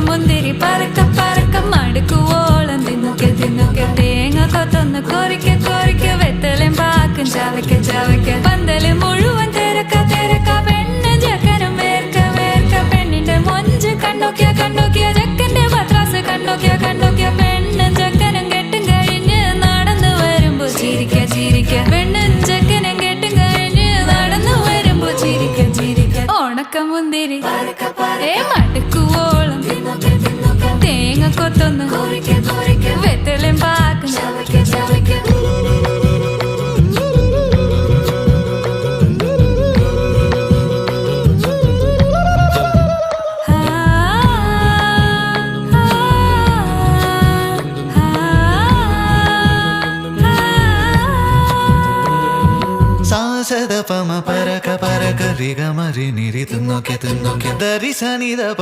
മുന്തിരി പറക്ക പറക്ക മടുക്കുവോളം തിന്നുക്കെ തിന്നുക്കെ തേങ്ങ കൊത്തൊന്ന് കൊറിക്ക കൊറിക്ക വെത്തലും പാക്കും ചവയ്ക്ക ചവയ്ക്ക പന്തല് മുഴുവൻ തിരക്ക തിരക്ക പെണ്ണ് ചെക്കനും വേർക്ക വേർക്ക പെണ്ണിന്റെ മൊഞ്ച് കണ്ടോക്കിയ കണ്ടോക്കിയ ചെക്കന്റെ പത്രാസ് കണ്ടോക്കിയ കണ്ടോക്കിയ പെണ്ണും ചെക്കനും കെട്ടും കഴിഞ്ഞ് നടന്നു വരുമ്പോ ചിരിക്ക ചിരിക്ക പെണ്ണും ചെക്കനും കെട്ടും കഴിഞ്ഞ് നടന്നു വരുമ്പോ ചിരിക്ക ചിരിക്ക ഉണക്കമുന്തിരി മടുക്കുവോളം തേങ്ങ കൊത്തൊന്ന് വെത്തലും പാക്കും സാസദപമ പരക പരക രിഗ മരി നിരി തിന്നോക്കെ തിന്നോക്കെ ദരി സനി ദപ